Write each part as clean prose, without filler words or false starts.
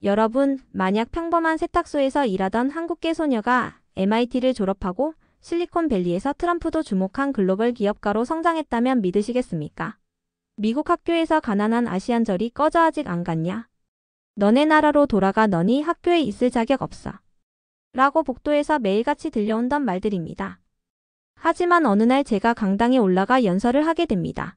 여러분, 만약 평범한 세탁소에서 일하던 한국계 소녀가 MIT를 졸업하고 실리콘밸리에서 트럼프도 주목한 글로벌 기업가로 성장했다면 믿으시겠습니까? 미국 학교에서 가난한 아시안절이 꺼져 아직 안 갔냐? 너네 나라로 돌아가 너니 학교에 있을 자격 없어. 라고 복도에서 매일같이 들려온던 말들입니다. 하지만 어느 날 제가 강당에 올라가 연설을 하게 됩니다.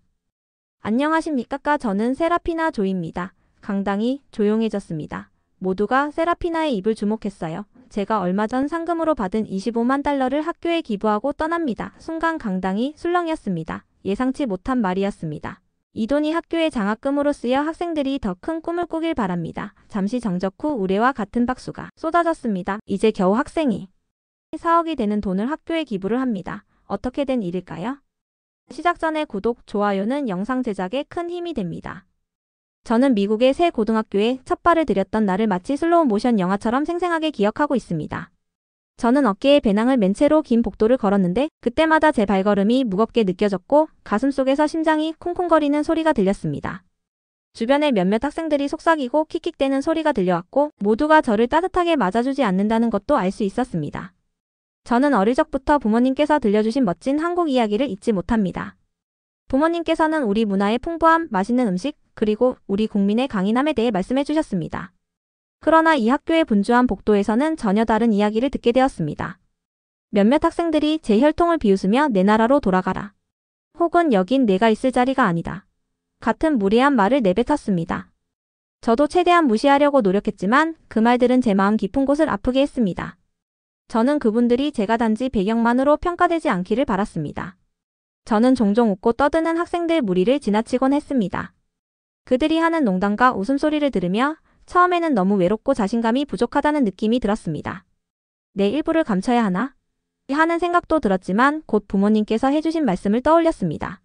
안녕하십니까? 저는 세라피나 조입니다. 강당이 조용해졌습니다. 모두가 세라피나의 입을 주목했어요. 제가 얼마 전 상금으로 받은 25만 달러를 학교에 기부하고 떠납니다. 순간 강당이 술렁였습니다. 예상치 못한 말이었습니다. 이 돈이 학교의 장학금으로 쓰여 학생들이 더 큰 꿈을 꾸길 바랍니다. 잠시 정적 후 우레와 같은 박수가 쏟아졌습니다. 이제 겨우 학생이 4억이 되는 돈을 학교에 기부를 합니다. 어떻게 된 일일까요? 시작 전에 구독, 좋아요는 영상 제작에 큰 힘이 됩니다. 저는 미국의 새 고등학교에 첫 발을 들였던 날을 마치 슬로우 모션 영화처럼 생생하게 기억하고 있습니다. 저는 어깨에 배낭을 맨 채로 긴 복도를 걸었는데 그때마다 제 발걸음이 무겁게 느껴졌고 가슴속에서 심장이 쿵쿵거리는 소리가 들렸습니다. 주변에 몇몇 학생들이 속삭이고 킥킥대는 소리가 들려왔고 모두가 저를 따뜻하게 맞아주지 않는다는 것도 알 수 있었습니다. 저는 어릴 적부터 부모님께서 들려주신 멋진 한국 이야기를 잊지 못합니다. 부모님께서는 우리 문화의 풍부함, 맛있는 음식, 그리고 우리 국민의 강인함에 대해 말씀해 주셨습니다. 그러나 이 학교의 분주한 복도에서는 전혀 다른 이야기를 듣게 되었습니다. 몇몇 학생들이 제 혈통을 비웃으며 내 나라로 돌아가라. 혹은 여긴 내가 있을 자리가 아니다. 같은 무례한 말을 내뱉었습니다. 저도 최대한 무시하려고 노력했지만 그 말들은 제 마음 깊은 곳을 아프게 했습니다. 저는 그분들이 제가 단지 배경만으로 평가되지 않기를 바랐습니다. 저는 종종 웃고 떠드는 학생들 무리를 지나치곤 했습니다. 그들이 하는 농담과 웃음소리를 들으며 처음에는 너무 외롭고 자신감이 부족하다는 느낌이 들었습니다. 내 일부를 감춰야 하나? 하는 생각도 들었지만 곧 부모님께서 해주신 말씀을 떠올렸습니다.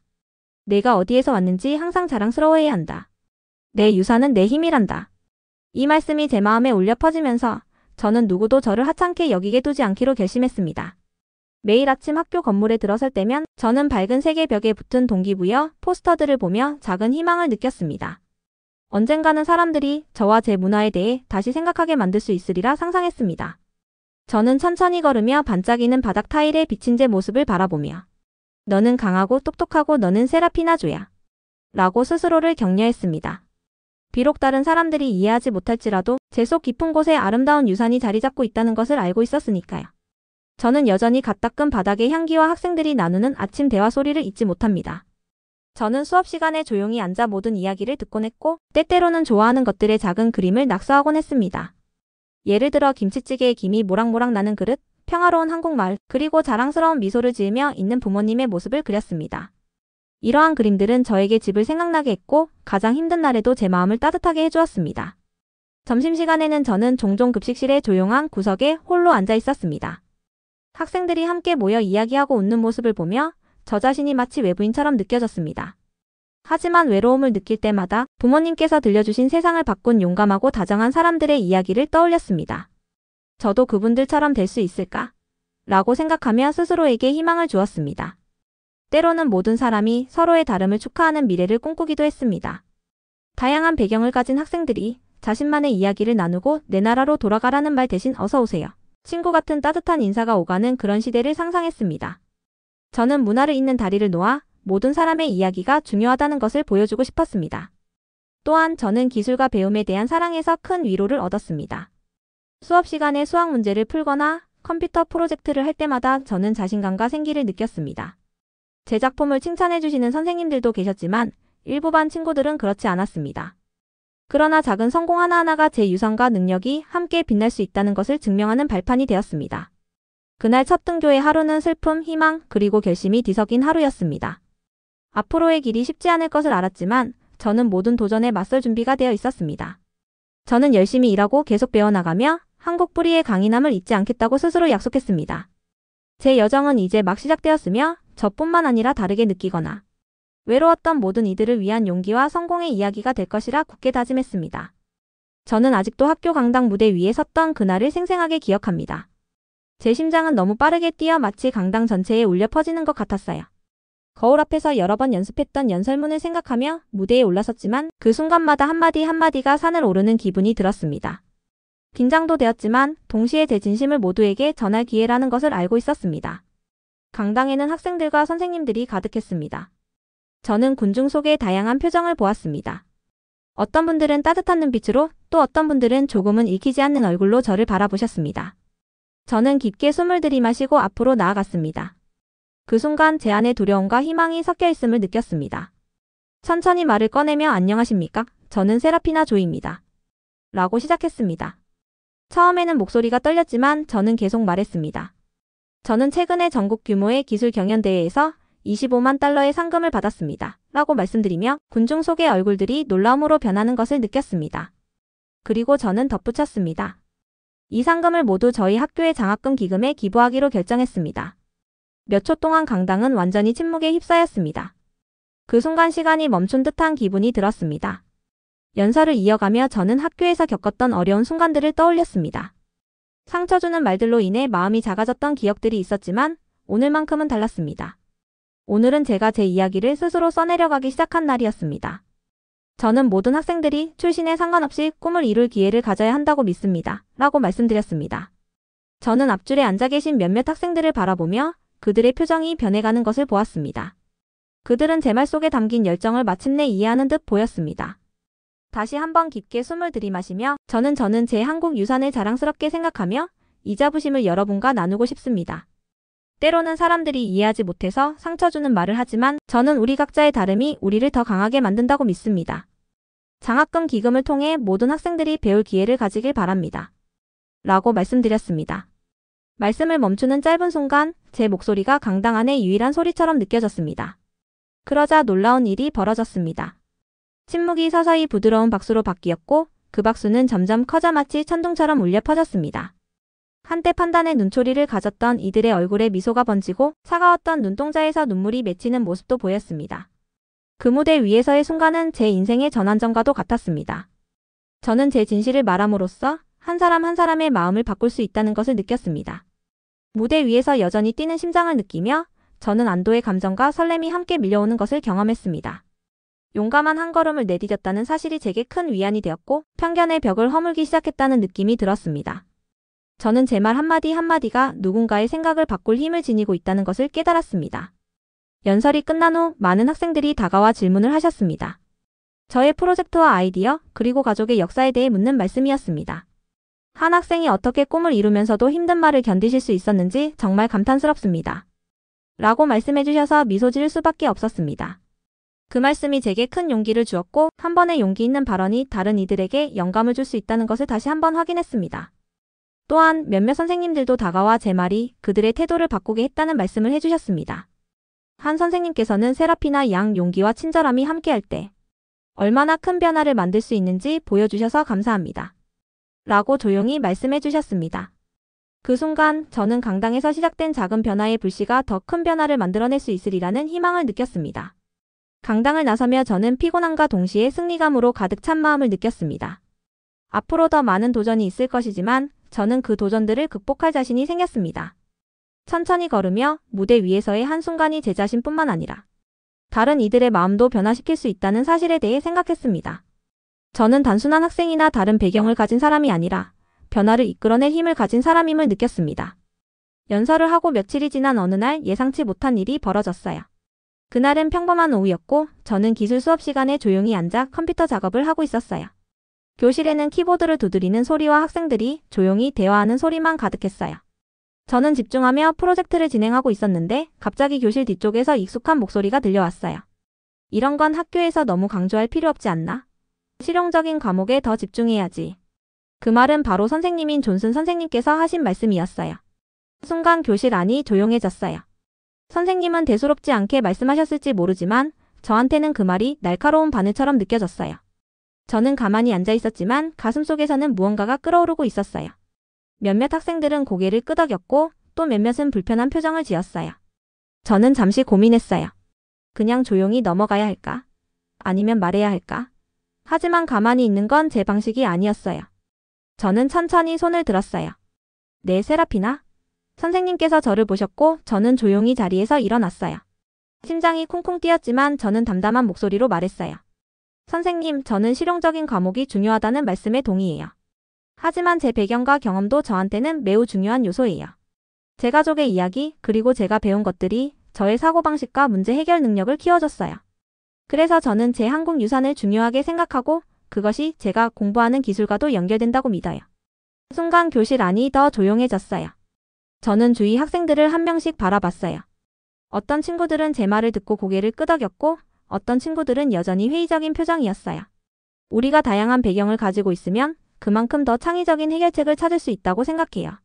내가 어디에서 왔는지 항상 자랑스러워해야 한다. 내 유산은 내 힘이란다. 이 말씀이 제 마음에 울려 퍼지면서 저는 누구도 저를 하찮게 여기게 두지 않기로 결심했습니다. 매일 아침 학교 건물에 들어설 때면 저는 밝은 색의 벽에 붙은 동기부여 포스터들을 보며 작은 희망을 느꼈습니다. 언젠가는 사람들이 저와 제 문화에 대해 다시 생각하게 만들 수 있으리라 상상했습니다. 저는 천천히 걸으며 반짝이는 바닥 타일에 비친 제 모습을 바라보며 너는 강하고 똑똑하고 너는 세라피나조야 라고 스스로를 격려했습니다. 비록 다른 사람들이 이해하지 못할지라도 제 속 깊은 곳에 아름다운 유산이 자리 잡고 있다는 것을 알고 있었으니까요. 저는 여전히 갓 닦은 바닥의 향기와 학생들이 나누는 아침 대화 소리를 잊지 못합니다. 저는 수업 시간에 조용히 앉아 모든 이야기를 듣곤 했고 때때로는 좋아하는 것들의 작은 그림을 낙서하곤 했습니다. 예를 들어 김치찌개의 김이 모락모락 나는 그릇, 평화로운 한국마을, 그리고 자랑스러운 미소를 지으며 있는 부모님의 모습을 그렸습니다. 이러한 그림들은 저에게 집을 생각나게 했고 가장 힘든 날에도 제 마음을 따뜻하게 해주었습니다. 점심시간에는 저는 종종 급식실의 조용한 구석에 홀로 앉아 있었습니다. 학생들이 함께 모여 이야기하고 웃는 모습을 보며 저 자신이 마치 외부인처럼 느껴졌습니다. 하지만 외로움을 느낄 때마다 부모님께서 들려주신 세상을 바꾼 용감하고 다정한 사람들의 이야기를 떠올렸습니다. 저도 그분들처럼 될 수 있을까? 라고 생각하며 스스로에게 희망을 주었습니다. 때로는 모든 사람이 서로의 다름을 축하하는 미래를 꿈꾸기도 했습니다. 다양한 배경을 가진 학생들이 자신만의 이야기를 나누고 내 나라로 돌아가라는 말 대신 어서 오세요. 친구 같은 따뜻한 인사가 오가는 그런 시대를 상상했습니다. 저는 문화를 잇는 다리를 놓아 모든 사람의 이야기가 중요하다는 것을 보여주고 싶었습니다. 또한 저는 기술과 배움에 대한 사랑에서 큰 위로를 얻었습니다. 수업 시간에 수학 문제를 풀거나 컴퓨터 프로젝트를 할 때마다 저는 자신감과 생기를 느꼈습니다. 제 작품을 칭찬해 주시는 선생님들도 계셨지만 일부 반 친구들은 그렇지 않았습니다. 그러나 작은 성공 하나하나가 제 유산과 능력이 함께 빛날 수 있다는 것을 증명하는 발판이 되었습니다. 그날 첫 등교의 하루는 슬픔, 희망, 그리고 결심이 뒤섞인 하루였습니다. 앞으로의 길이 쉽지 않을 것을 알았지만 저는 모든 도전에 맞설 준비가 되어 있었습니다. 저는 열심히 일하고 계속 배워나가며 한국 뿌리의 강인함을 잊지 않겠다고 스스로 약속했습니다. 제 여정은 이제 막 시작되었으며 저뿐만 아니라 다르게 느끼거나 외로웠던 모든 이들을 위한 용기와 성공의 이야기가 될 것이라 굳게 다짐했습니다. 저는 아직도 학교 강당 무대 위에 섰던 그날을 생생하게 기억합니다. 제 심장은 너무 빠르게 뛰어 마치 강당 전체에 울려 퍼지는 것 같았어요. 거울 앞에서 여러 번 연습했던 연설문을 생각하며 무대에 올라섰지만 그 순간마다 한마디 한마디가 산을 오르는 기분이 들었습니다. 긴장도 되었지만 동시에 제 진심을 모두에게 전할 기회라는 것을 알고 있었습니다. 강당에는 학생들과 선생님들이 가득했습니다. 저는 군중 속의 다양한 표정을 보았습니다. 어떤 분들은 따뜻한 눈빛으로, 또 어떤 분들은 조금은 읽히지 않는 얼굴로 저를 바라보셨습니다. 저는 깊게 숨을 들이마시고 앞으로 나아갔습니다. 그 순간 제 안에 두려움과 희망이 섞여 있음을 느꼈습니다. 천천히 말을 꺼내며 안녕하십니까? 저는 세라피나 조이입니다. 라고 시작했습니다. 처음에는 목소리가 떨렸지만 저는 계속 말했습니다. 저는 최근에 전국 규모의 기술 경연대회에서 25만 달러의 상금을 받았습니다. 라고 말씀드리며 군중 속의 얼굴들이 놀라움으로 변하는 것을 느꼈습니다. 그리고 저는 덧붙였습니다. 이 상금을 모두 저희 학교의 장학금 기금에 기부하기로 결정했습니다. 몇 초 동안 강당은 완전히 침묵에 휩싸였습니다. 그 순간 시간이 멈춘 듯한 기분이 들었습니다. 연설을 이어가며 저는 학교에서 겪었던 어려운 순간들을 떠올렸습니다. 상처 주는 말들로 인해 마음이 작아졌던 기억들이 있었지만 오늘만큼은 달랐습니다. 오늘은 제가 제 이야기를 스스로 써내려가기 시작한 날이었습니다. 저는 모든 학생들이 출신에 상관없이 꿈을 이룰 기회를 가져야 한다고 믿습니다. 라고 말씀드렸습니다. 저는 앞줄에 앉아 계신 몇몇 학생들을 바라보며 그들의 표정이 변해가는 것을 보았습니다. 그들은 제 말 속에 담긴 열정을 마침내 이해하는 듯 보였습니다. 다시 한번 깊게 숨을 들이마시며 저는 제 한국 유산을 자랑스럽게 생각하며 이 자부심을 여러분과 나누고 싶습니다. 때로는 사람들이 이해하지 못해서 상처 주는 말을 하지만 저는 우리 각자의 다름이 우리를 더 강하게 만든다고 믿습니다. 장학금 기금을 통해 모든 학생들이 배울 기회를 가지길 바랍니다. 라고 말씀드렸습니다. 말씀을 멈추는 짧은 순간 제 목소리가 강당 안의 유일한 소리처럼 느껴졌습니다. 그러자 놀라운 일이 벌어졌습니다. 침묵이 서서히 부드러운 박수로 바뀌었고 그 박수는 점점 커져 마치 천둥처럼 울려 퍼졌습니다. 한때 판단의 눈초리를 가졌던 이들의 얼굴에 미소가 번지고 차가웠던 눈동자에서 눈물이 맺히는 모습도 보였습니다. 그 무대 위에서의 순간은 제 인생의 전환점과도 같았습니다. 저는 제 진실을 말함으로써 한 사람 한 사람의 마음을 바꿀 수 있다는 것을 느꼈습니다. 무대 위에서 여전히 뛰는 심장을 느끼며 저는 안도의 감정과 설렘이 함께 밀려오는 것을 경험했습니다. 용감한 한 걸음을 내디뎠다는 사실이 제게 큰 위안이 되었고 편견의 벽을 허물기 시작했다는 느낌이 들었습니다. 저는 제 말 한마디 한마디가 누군가의 생각을 바꿀 힘을 지니고 있다는 것을 깨달았습니다. 연설이 끝난 후 많은 학생들이 다가와 질문을 하셨습니다. 저의 프로젝트와 아이디어 그리고 가족의 역사에 대해 묻는 말씀이었습니다. 한 학생이 어떻게 꿈을 이루면서도 힘든 말을 견디실 수 있었는지 정말 감탄스럽습니다. 라고 말씀해 주셔서 미소 지을 수밖에 없었습니다. 그 말씀이 제게 큰 용기를 주었고 한 번의 용기 있는 발언이 다른 이들에게 영감을 줄 수 있다는 것을 다시 한번 확인했습니다. 또한 몇몇 선생님들도 다가와 제 말이 그들의 태도를 바꾸게 했다는 말씀을 해주셨습니다. 한 선생님께서는 세라피나 양 용기와 친절함이 함께할 때 얼마나 큰 변화를 만들 수 있는지 보여주셔서 감사합니다. 라고 조용히 말씀해 주셨습니다. 그 순간 저는 강당에서 시작된 작은 변화의 불씨가 더 큰 변화를 만들어낼 수 있으리라는 희망을 느꼈습니다. 강당을 나서며 저는 피곤함과 동시에 승리감으로 가득 찬 마음을 느꼈습니다. 앞으로 더 많은 도전이 있을 것이지만 저는 그 도전들을 극복할 자신이 생겼습니다. 천천히 걸으며 무대 위에서의 한순간이 제 자신뿐만 아니라 다른 이들의 마음도 변화시킬 수 있다는 사실에 대해 생각했습니다. 저는 단순한 학생이나 다른 배경을 가진 사람이 아니라 변화를 이끌어낼 힘을 가진 사람임을 느꼈습니다. 연설을 하고 며칠이 지난 어느 날 예상치 못한 일이 벌어졌어요. 그날은 평범한 오후였고 저는 기술 수업 시간에 조용히 앉아 컴퓨터 작업을 하고 있었어요. 교실에는 키보드를 두드리는 소리와 학생들이 조용히 대화하는 소리만 가득했어요. 저는 집중하며 프로젝트를 진행하고 있었는데 갑자기 교실 뒤쪽에서 익숙한 목소리가 들려왔어요. 이런 건 학교에서 너무 강조할 필요 없지 않나? 실용적인 과목에 더 집중해야지. 그 말은 바로 선생님인 존슨 선생님께서 하신 말씀이었어요. 순간 교실 안이 조용해졌어요. 선생님은 대수롭지 않게 말씀하셨을지 모르지만 저한테는 그 말이 날카로운 바늘처럼 느껴졌어요. 저는 가만히 앉아 있었지만 가슴속에서는 무언가가 끓어오르고 있었어요. 몇몇 학생들은 고개를 끄덕였고 또 몇몇은 불편한 표정을 지었어요. 저는 잠시 고민했어요. 그냥 조용히 넘어가야 할까? 아니면 말해야 할까? 하지만 가만히 있는 건 제 방식이 아니었어요. 저는 천천히 손을 들었어요. 네, 세라피나? 선생님께서 저를 보셨고 저는 조용히 자리에서 일어났어요. 심장이 쿵쿵 뛰었지만 저는 담담한 목소리로 말했어요. 선생님, 저는 실용적인 과목이 중요하다는 말씀에 동의해요. 하지만 제 배경과 경험도 저한테는 매우 중요한 요소예요. 제 가족의 이야기, 그리고 제가 배운 것들이 저의 사고방식과 문제 해결 능력을 키워줬어요. 그래서 저는 제 한국 유산을 중요하게 생각하고 그것이 제가 공부하는 기술과도 연결된다고 믿어요. 순간 교실 안이 더 조용해졌어요. 저는 주위 학생들을 한 명씩 바라봤어요. 어떤 친구들은 제 말을 듣고 고개를 끄덕였고 어떤 친구들은 여전히 회의적인 표정이었어요. 우리가 다양한 배경을 가지고 있으면 그만큼 더 창의적인 해결책을 찾을 수 있다고 생각해요.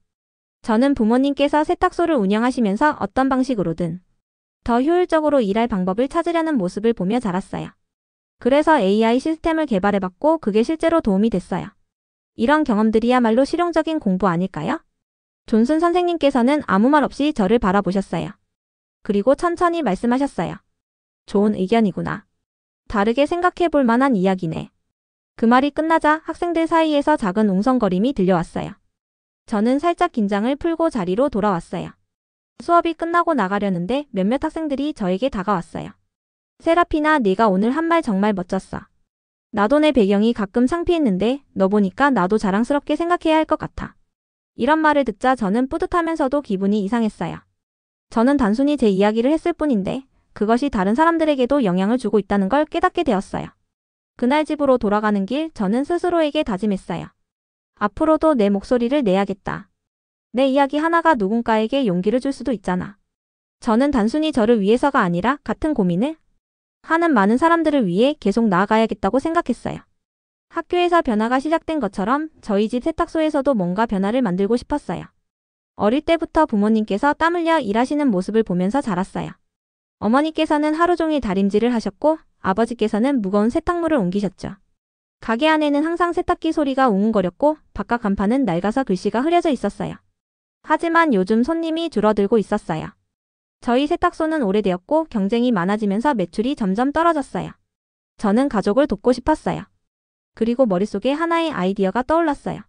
저는 부모님께서 세탁소를 운영하시면서 어떤 방식으로든 더 효율적으로 일할 방법을 찾으려는 모습을 보며 자랐어요. 그래서 AI 시스템을 개발해봤고 그게 실제로 도움이 됐어요. 이런 경험들이야말로 실용적인 공부 아닐까요? 존슨 선생님께서는 아무 말 없이 저를 바라보셨어요. 그리고 천천히 말씀하셨어요. 좋은 의견이구나. 다르게 생각해 볼 만한 이야기네. 그 말이 끝나자 학생들 사이에서 작은 웅성거림이 들려왔어요. 저는 살짝 긴장을 풀고 자리로 돌아왔어요. 수업이 끝나고 나가려는데 몇몇 학생들이 저에게 다가왔어요. 세라피나, 네가 오늘 한 말 정말 멋졌어. 나도 내 배경이 가끔 창피했는데 너 보니까 나도 자랑스럽게 생각해야 할 것 같아. 이런 말을 듣자 저는 뿌듯하면서도 기분이 이상했어요. 저는 단순히 제 이야기를 했을 뿐인데 그것이 다른 사람들에게도 영향을 주고 있다는 걸 깨닫게 되었어요. 그날 집으로 돌아가는 길 저는 스스로에게 다짐했어요. 앞으로도 내 목소리를 내야겠다. 내 이야기 하나가 누군가에게 용기를 줄 수도 있잖아. 저는 단순히 저를 위해서가 아니라 같은 고민을 하는 많은 사람들을 위해 계속 나아가야겠다고 생각했어요. 학교에서 변화가 시작된 것처럼 저희 집 세탁소에서도 뭔가 변화를 만들고 싶었어요. 어릴 때부터 부모님께서 땀 흘려 일하시는 모습을 보면서 자랐어요. 어머니께서는 하루 종일 다림질을 하셨고 아버지께서는 무거운 세탁물을 옮기셨죠. 가게 안에는 항상 세탁기 소리가 웅웅거렸고 바깥 간판은 낡아서 글씨가 흐려져 있었어요. 하지만 요즘 손님이 줄어들고 있었어요. 저희 세탁소는 오래되었고 경쟁이 많아지면서 매출이 점점 떨어졌어요. 저는 가족을 돕고 싶었어요. 그리고 머릿속에 하나의 아이디어가 떠올랐어요.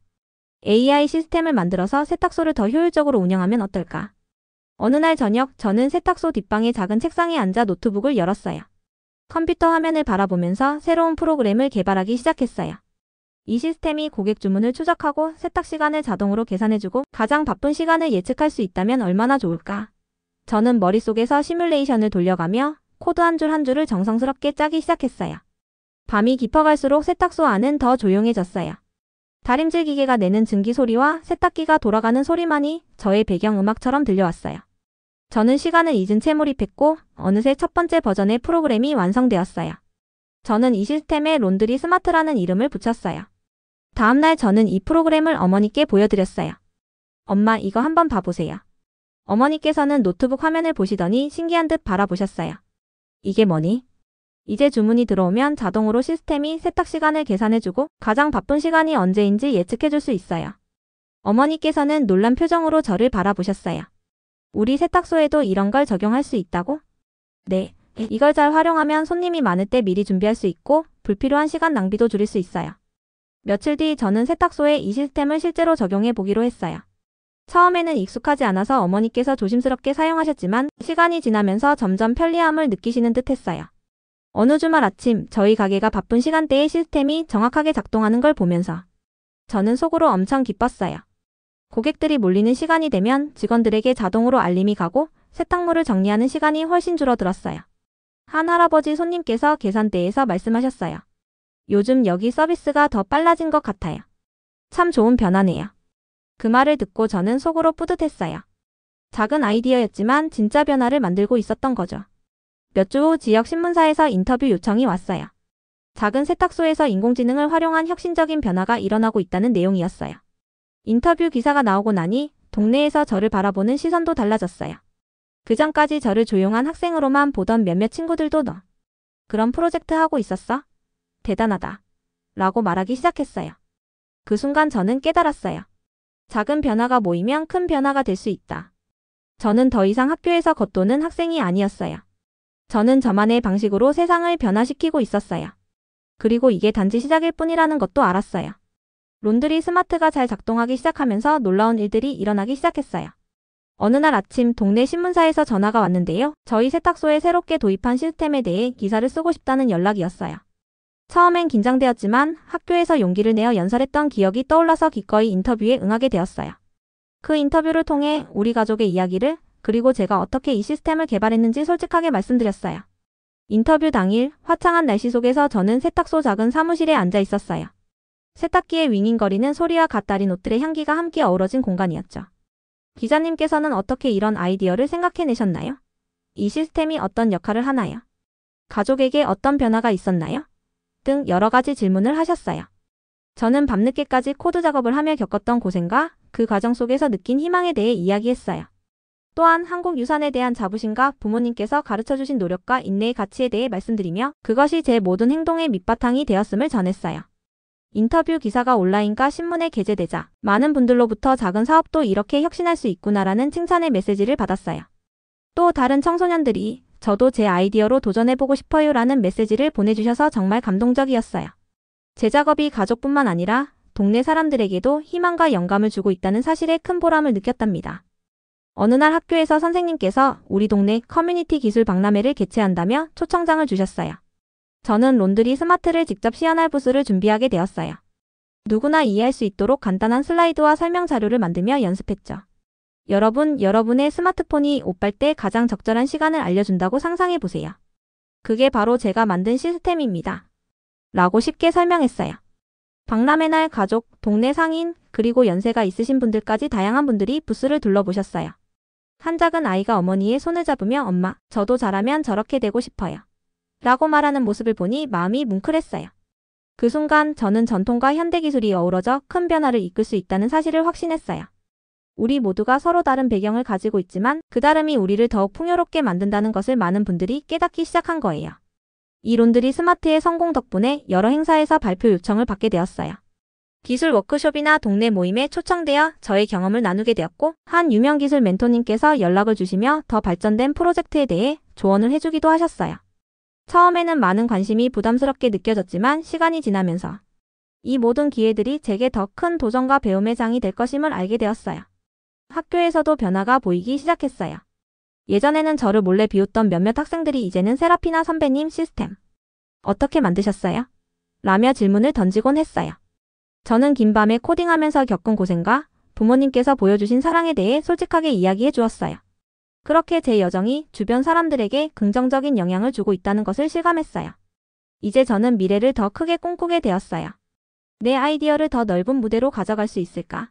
AI 시스템을 만들어서 세탁소를 더 효율적으로 운영하면 어떨까? 어느 날 저녁 저는 세탁소 뒷방의 작은 책상에 앉아 노트북을 열었어요. 컴퓨터 화면을 바라보면서 새로운 프로그램을 개발하기 시작했어요. 이 시스템이 고객 주문을 추적하고 세탁 시간을 자동으로 계산해주고 가장 바쁜 시간을 예측할 수 있다면 얼마나 좋을까? 저는 머릿속에서 시뮬레이션을 돌려가며 코드 한 줄 한 줄을 정성스럽게 짜기 시작했어요. 밤이 깊어갈수록 세탁소 안은 더 조용해졌어요. 다림질 기계가 내는 증기 소리와 세탁기가 돌아가는 소리만이 저의 배경음악처럼 들려왔어요. 저는 시간을 잊은 채 몰입했고 어느새 첫 번째 버전의 프로그램이 완성되었어요. 저는 이 시스템에 론드리 스마트라는 이름을 붙였어요. 다음날 저는 이 프로그램을 어머니께 보여드렸어요. 엄마, 이거 한번 봐보세요. 어머니께서는 노트북 화면을 보시더니 신기한 듯 바라보셨어요. 이게 뭐니? 이제 주문이 들어오면 자동으로 시스템이 세탁 시간을 계산해주고 가장 바쁜 시간이 언제인지 예측해줄 수 있어요. 어머니께서는 놀란 표정으로 저를 바라보셨어요. 우리 세탁소에도 이런 걸 적용할 수 있다고? 네, 이걸 잘 활용하면 손님이 많을 때 미리 준비할 수 있고 불필요한 시간 낭비도 줄일 수 있어요. 며칠 뒤 저는 세탁소에 이 시스템을 실제로 적용해 보기로 했어요. 처음에는 익숙하지 않아서 어머니께서 조심스럽게 사용하셨지만 시간이 지나면서 점점 편리함을 느끼시는 듯 했어요. 어느 주말 아침 저희 가게가 바쁜 시간대에 시스템이 정확하게 작동하는 걸 보면서 저는 속으로 엄청 기뻤어요. 고객들이 몰리는 시간이 되면 직원들에게 자동으로 알림이 가고 세탁물을 정리하는 시간이 훨씬 줄어들었어요. 한 할아버지 손님께서 계산대에서 말씀하셨어요. 요즘 여기 서비스가 더 빨라진 것 같아요. 참 좋은 변화네요. 그 말을 듣고 저는 속으로 뿌듯했어요. 작은 아이디어였지만 진짜 변화를 만들고 있었던 거죠. 몇 주 후 지역 신문사에서 인터뷰 요청이 왔어요. 작은 세탁소에서 인공지능을 활용한 혁신적인 변화가 일어나고 있다는 내용이었어요. 인터뷰 기사가 나오고 나니 동네에서 저를 바라보는 시선도 달라졌어요. 그전까지 저를 조용한 학생으로만 보던 몇몇 친구들도 너 그런 프로젝트 하고 있었어? 대단하다. 라고 말하기 시작했어요. 그 순간 저는 깨달았어요. 작은 변화가 모이면 큰 변화가 될 수 있다. 저는 더 이상 학교에서 겉도는 학생이 아니었어요. 저는 저만의 방식으로 세상을 변화시키고 있었어요. 그리고 이게 단지 시작일 뿐이라는 것도 알았어요. 론드리 스마트가 잘 작동하기 시작하면서 놀라운 일들이 일어나기 시작했어요. 어느 날 아침 동네 신문사에서 전화가 왔는데요. 저희 세탁소에 새롭게 도입한 시스템에 대해 기사를 쓰고 싶다는 연락이었어요. 처음엔 긴장되었지만 학교에서 용기를 내어 연설했던 기억이 떠올라서 기꺼이 인터뷰에 응하게 되었어요. 그 인터뷰를 통해 우리 가족의 이야기를 그리고 제가 어떻게 이 시스템을 개발했는지 솔직하게 말씀드렸어요. 인터뷰 당일 화창한 날씨 속에서 저는 세탁소 작은 사무실에 앉아 있었어요. 세탁기의 윙윙거리는 소리와 갓달린 옷들의 향기가 함께 어우러진 공간이었죠. 기자님께서는 어떻게 이런 아이디어를 생각해내셨나요? 이 시스템이 어떤 역할을 하나요? 가족에게 어떤 변화가 있었나요? 등 여러 가지 질문을 하셨어요. 저는 밤늦게까지 코드 작업을 하며 겪었던 고생과 그 과정 속에서 느낀 희망에 대해 이야기했어요. 또한 한국 유산에 대한 자부심과 부모님께서 가르쳐주신 노력과 인내의 가치에 대해 말씀드리며 그것이 제 모든 행동의 밑바탕이 되었음을 전했어요. 인터뷰 기사가 온라인과 신문에 게재되자 많은 분들로부터 작은 사업도 이렇게 혁신할 수 있구나라는 칭찬의 메시지를 받았어요. 또 다른 청소년들이 저도 제 아이디어로 도전해보고 싶어요 라는 메시지를 보내주셔서 정말 감동적이었어요. 제 작업이 가족뿐만 아니라 동네 사람들에게도 희망과 영감을 주고 있다는 사실에 큰 보람을 느꼈답니다. 어느 날 학교에서 선생님께서 우리 동네 커뮤니티 기술 박람회를 개최한다며 초청장을 주셨어요. 저는 론드리 스마트를 직접 시연할 부스를 준비하게 되었어요. 누구나 이해할 수 있도록 간단한 슬라이드와 설명 자료를 만들며 연습했죠. 여러분의 스마트폰이 옷 빨 때 가장 적절한 시간을 알려준다고 상상해 보세요. 그게 바로 제가 만든 시스템입니다. 라고 쉽게 설명했어요. 박람회 날 가족, 동네 상인, 그리고 연세가 있으신 분들까지 다양한 분들이 부스를 둘러보셨어요. 한 작은 아이가 어머니의 손을 잡으며 엄마, 저도 자라면 저렇게 되고 싶어요. 라고 말하는 모습을 보니 마음이 뭉클했어요. 그 순간 저는 전통과 현대기술이 어우러져 큰 변화를 이끌 수 있다는 사실을 확신했어요. 우리 모두가 서로 다른 배경을 가지고 있지만 그 다름이 우리를 더욱 풍요롭게 만든다는 것을 많은 분들이 깨닫기 시작한 거예요. 이 론드리 스마트의 성공 덕분에 여러 행사에서 발표 요청을 받게 되었어요. 기술 워크숍이나 동네 모임에 초청되어 저의 경험을 나누게 되었고 한 유명 기술 멘토님께서 연락을 주시며 더 발전된 프로젝트에 대해 조언을 해주기도 하셨어요. 처음에는 많은 관심이 부담스럽게 느껴졌지만 시간이 지나면서 이 모든 기회들이 제게 더 큰 도전과 배움의 장이 될 것임을 알게 되었어요. 학교에서도 변화가 보이기 시작했어요. 예전에는 저를 몰래 비웃던 몇몇 학생들이 이제는 세라피나 선배님 시스템 어떻게 만드셨어요? 라며 질문을 던지곤 했어요. 저는 긴 밤에 코딩하면서 겪은 고생과 부모님께서 보여주신 사랑에 대해 솔직하게 이야기해 주었어요. 그렇게 제 여정이 주변 사람들에게 긍정적인 영향을 주고 있다는 것을 실감했어요. 이제 저는 미래를 더 크게 꿈꾸게 되었어요. 내 아이디어를 더 넓은 무대로 가져갈 수 있을까?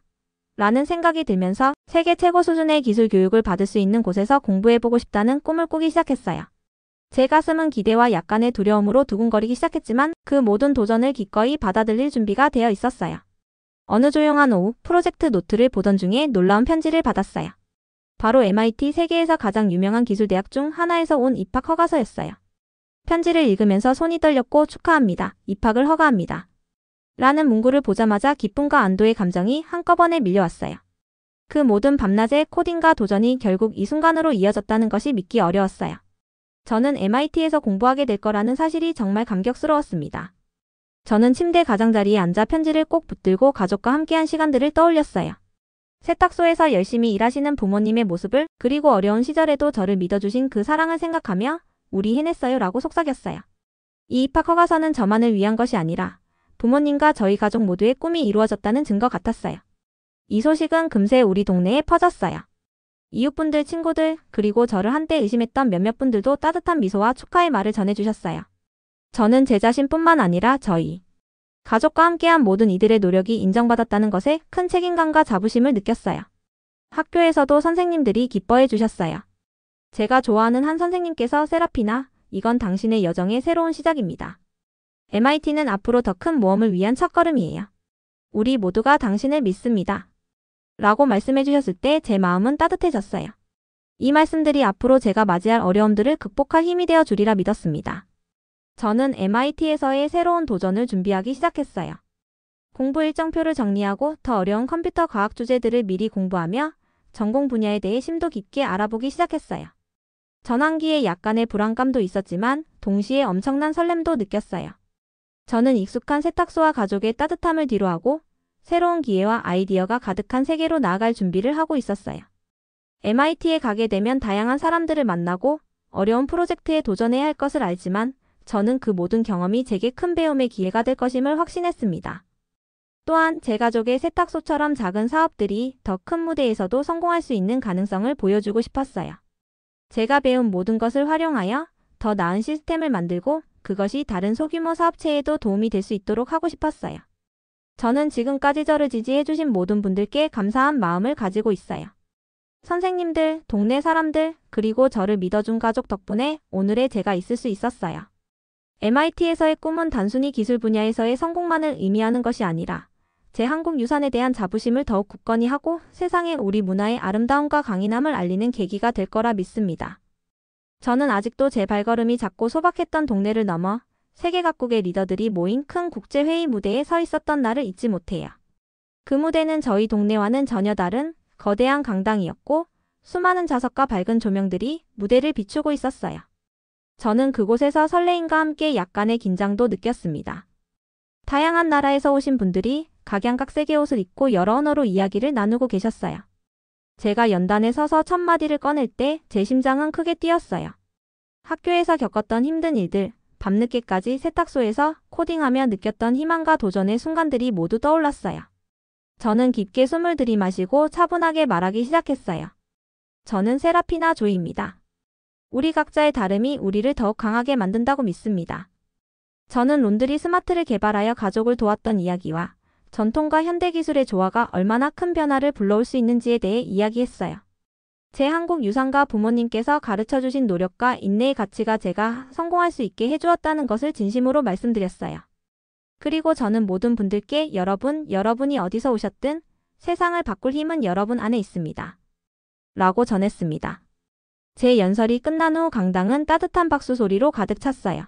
라는 생각이 들면서 세계 최고 수준의 기술 교육을 받을 수 있는 곳에서 공부해보고 싶다는 꿈을 꾸기 시작했어요. 제 가슴은 기대와 약간의 두려움으로 두근거리기 시작했지만 그 모든 도전을 기꺼이 받아들일 준비가 되어 있었어요. 어느 조용한 오후 프로젝트 노트를 보던 중에 놀라운 편지를 받았어요. 바로 MIT 세계에서 가장 유명한 기술대학 중 하나에서 온 입학 허가서였어요. 편지를 읽으면서 손이 떨렸고 축하합니다. 입학을 허가합니다. 라는 문구를 보자마자 기쁨과 안도의 감정이 한꺼번에 밀려왔어요. 그 모든 밤낮의 코딩과 도전이 결국 이 순간으로 이어졌다는 것이 믿기 어려웠어요. 저는 MIT에서 공부하게 될 거라는 사실이 정말 감격스러웠습니다. 저는 침대 가장자리에 앉아 편지를 꼭 붙들고 가족과 함께한 시간들을 떠올렸어요. 세탁소에서 열심히 일하시는 부모님의 모습을 그리고 어려운 시절에도 저를 믿어주신 그 사랑을 생각하며 우리 해냈어요 라고 속삭였어요. 이 입학 허가서는 저만을 위한 것이 아니라 부모님과 저희 가족 모두의 꿈이 이루어졌다는 증거 같았어요. 이 소식은 금세 우리 동네에 퍼졌어요. 이웃분들, 친구들, 그리고 저를 한때 의심했던 몇몇 분들도 따뜻한 미소와 축하의 말을 전해주셨어요. 저는 제 자신뿐만 아니라 저희 가족과 함께한 모든 이들의 노력이 인정받았다는 것에 큰 책임감과 자부심을 느꼈어요. 학교에서도 선생님들이 기뻐해 주셨어요. 제가 좋아하는 한 선생님께서 세라피나, 이건 당신의 여정의 새로운 시작입니다. MIT는 앞으로 더 큰 모험을 위한 첫걸음이에요. 우리 모두가 당신을 믿습니다. 라고 말씀해 주셨을 때 제 마음은 따뜻해졌어요. 이 말씀들이 앞으로 제가 맞이할 어려움들을 극복할 힘이 되어 주리라 믿었습니다. 저는 MIT에서의 새로운 도전을 준비하기 시작했어요. 공부 일정표를 정리하고 더 어려운 컴퓨터 과학 주제들을 미리 공부하며 전공 분야에 대해 심도 깊게 알아보기 시작했어요. 전환기에 약간의 불안감도 있었지만 동시에 엄청난 설렘도 느꼈어요. 저는 익숙한 세탁소와 가족의 따뜻함을 뒤로하고 새로운 기회와 아이디어가 가득한 세계로 나아갈 준비를 하고 있었어요. MIT에 가게 되면 다양한 사람들을 만나고 어려운 프로젝트에 도전해야 할 것을 알지만 저는 그 모든 경험이 제게 큰 배움의 기회가 될 것임을 확신했습니다. 또한 제 가족의 세탁소처럼 작은 사업들이 더 큰 무대에서도 성공할 수 있는 가능성을 보여주고 싶었어요. 제가 배운 모든 것을 활용하여 더 나은 시스템을 만들고 그것이 다른 소규모 사업체에도 도움이 될 수 있도록 하고 싶었어요. 저는 지금까지 저를 지지해주신 모든 분들께 감사한 마음을 가지고 있어요. 선생님들, 동네 사람들, 그리고 저를 믿어준 가족 덕분에 오늘의 제가 있을 수 있었어요. MIT에서의 꿈은 단순히 기술 분야에서의 성공만을 의미하는 것이 아니라 제 한국 유산에 대한 자부심을 더욱 굳건히 하고 세상에 우리 문화의 아름다움과 강인함을 알리는 계기가 될 거라 믿습니다. 저는 아직도 제 발걸음이 작고 소박했던 동네를 넘어 세계 각국의 리더들이 모인 큰 국제회의 무대에 서 있었던 날을 잊지 못해요. 그 무대는 저희 동네와는 전혀 다른 거대한 강당이었고 수많은 좌석과 밝은 조명들이 무대를 비추고 있었어요. 저는 그곳에서 설레임과 함께 약간의 긴장도 느꼈습니다. 다양한 나라에서 오신 분들이 각양각색의 옷을 입고 여러 언어로 이야기를 나누고 계셨어요. 제가 연단에 서서 첫 마디를 꺼낼 때 제 심장은 크게 뛰었어요. 학교에서 겪었던 힘든 일들, 밤늦게까지 세탁소에서 코딩하며 느꼈던 희망과 도전의 순간들이 모두 떠올랐어요. 저는 깊게 숨을 들이마시고 차분하게 말하기 시작했어요. 저는 세라피나 조이입니다. 우리 각자의 다름이 우리를 더욱 강하게 만든다고 믿습니다. 저는 론드리 스마트를 개발하여 가족을 도왔던 이야기와 전통과 현대기술의 조화가 얼마나 큰 변화를 불러올 수 있는지에 대해 이야기했어요. 제 한국 유산과 부모님께서 가르쳐주신 노력과 인내의 가치가 제가 성공할 수 있게 해주었다는 것을 진심으로 말씀드렸어요. 그리고 저는 모든 분들께 여러분이 어디서 오셨든 세상을 바꿀 힘은 여러분 안에 있습니다. 라고 전했습니다. 제 연설이 끝난 후 강당은 따뜻한 박수 소리로 가득 찼어요.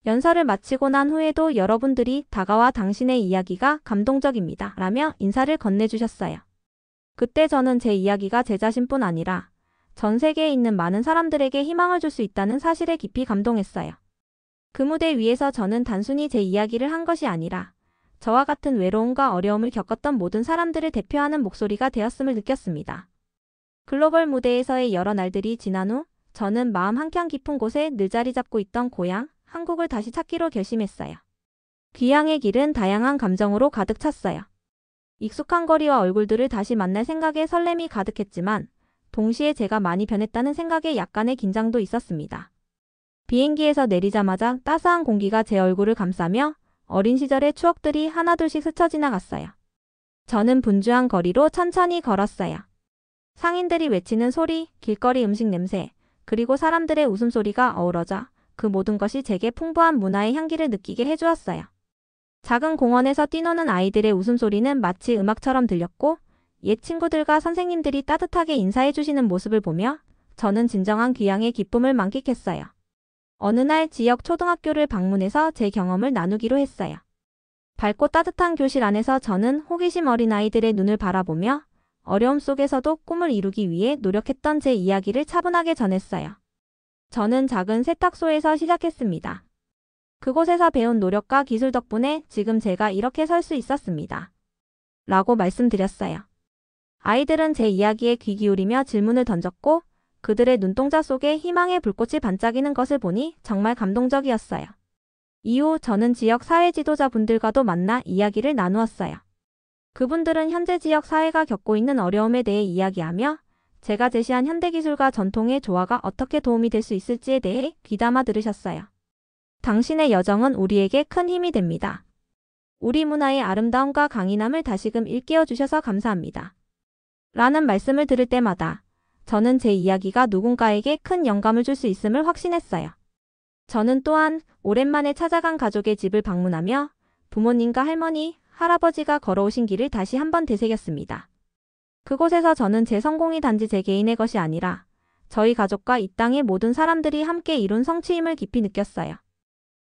연설을 마치고 난 후에도 여러분들이 다가와 당신의 이야기가 감동적입니다. 라며 인사를 건네주셨어요. 그때 저는 제 이야기가 제 자신뿐 아니라 전 세계에 있는 많은 사람들에게 희망을 줄 수 있다는 사실에 깊이 감동했어요. 그 무대 위에서 저는 단순히 제 이야기를 한 것이 아니라 저와 같은 외로움과 어려움을 겪었던 모든 사람들을 대표하는 목소리가 되었음을 느꼈습니다. 글로벌 무대에서의 여러 날들이 지난 후 저는 마음 한켠 깊은 곳에 늘 자리 잡고 있던 고향, 한국을 다시 찾기로 결심했어요. 귀향의 길은 다양한 감정으로 가득 찼어요. 익숙한 거리와 얼굴들을 다시 만날 생각에 설렘이 가득했지만 동시에 제가 많이 변했다는 생각에 약간의 긴장도 있었습니다. 비행기에서 내리자마자 따스한 공기가 제 얼굴을 감싸며 어린 시절의 추억들이 하나둘씩 스쳐 지나갔어요. 저는 분주한 거리로 천천히 걸었어요. 상인들이 외치는 소리, 길거리 음식 냄새, 그리고 사람들의 웃음소리가 어우러져 그 모든 것이 제게 풍부한 문화의 향기를 느끼게 해주었어요. 작은 공원에서 뛰노는 아이들의 웃음소리는 마치 음악처럼 들렸고 옛 친구들과 선생님들이 따뜻하게 인사해 주시는 모습을 보며 저는 진정한 귀향의 기쁨을 만끽했어요. 어느 날 지역 초등학교를 방문해서 제 경험을 나누기로 했어요. 밝고 따뜻한 교실 안에서 저는 호기심 어린 아이들의 눈을 바라보며 어려움 속에서도 꿈을 이루기 위해 노력했던 제 이야기를 차분하게 전했어요. 저는 작은 세탁소에서 시작했습니다. 그곳에서 배운 노력과 기술 덕분에 지금 제가 이렇게 설 수 있었습니다. 라고 말씀드렸어요. 아이들은 제 이야기에 귀 기울이며 질문을 던졌고 그들의 눈동자 속에 희망의 불꽃이 반짝이는 것을 보니 정말 감동적이었어요. 이후 저는 지역 사회 지도자분들과도 만나 이야기를 나누었어요. 그분들은 현재 지역 사회가 겪고 있는 어려움에 대해 이야기하며 제가 제시한 현대기술과 전통의 조화가 어떻게 도움이 될 수 있을지에 대해 귀담아 들으셨어요. 당신의 여정은 우리에게 큰 힘이 됩니다. 우리 문화의 아름다움과 강인함을 다시금 일깨워 주셔서 감사합니다. 라는 말씀을 들을 때마다 저는 제 이야기가 누군가에게 큰 영감을 줄 수 있음을 확신했어요. 저는 또한 오랜만에 찾아간 가족의 집을 방문하며 부모님과 할머니, 할아버지가 걸어오신 길을 다시 한번 되새겼습니다. 그곳에서 저는 제 성공이 단지 제 개인의 것이 아니라 저희 가족과 이 땅의 모든 사람들이 함께 이룬 성취임을 깊이 느꼈어요.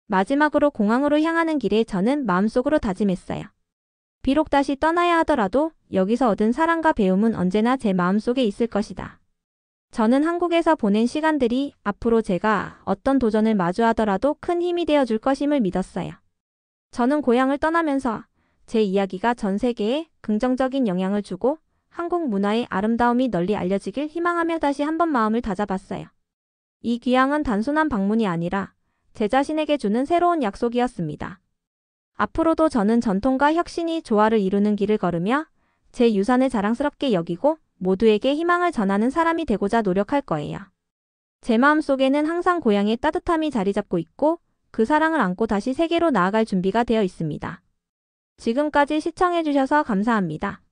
마지막으로 공항으로 향하는 길에 저는 마음속으로 다짐했어요. 비록 다시 떠나야 하더라도 여기서 얻은 사랑과 배움은 언제나 제 마음속에 있을 것이다. 저는 한국에서 보낸 시간들이 앞으로 제가 어떤 도전을 마주하더라도 큰 힘이 되어줄 것임을 믿었어요. 저는 고향을 떠나면서 제 이야기가 전 세계에 긍정적인 영향을 주고 한국 문화의 아름다움이 널리 알려지길 희망하며 다시 한번 마음을 다잡았어요. 이 귀향은 단순한 방문이 아니라 제 자신에게 주는 새로운 약속이었습니다. 앞으로도 저는 전통과 혁신이 조화를 이루는 길을 걸으며 제 유산을 자랑스럽게 여기고 모두에게 희망을 전하는 사람이 되고자 노력할 거예요. 제 마음속에는 항상 고향의 따뜻함이 자리 잡고 있고 그 사랑을 안고 다시 세계로 나아갈 준비가 되어 있습니다. 지금까지 시청해주셔서 감사합니다.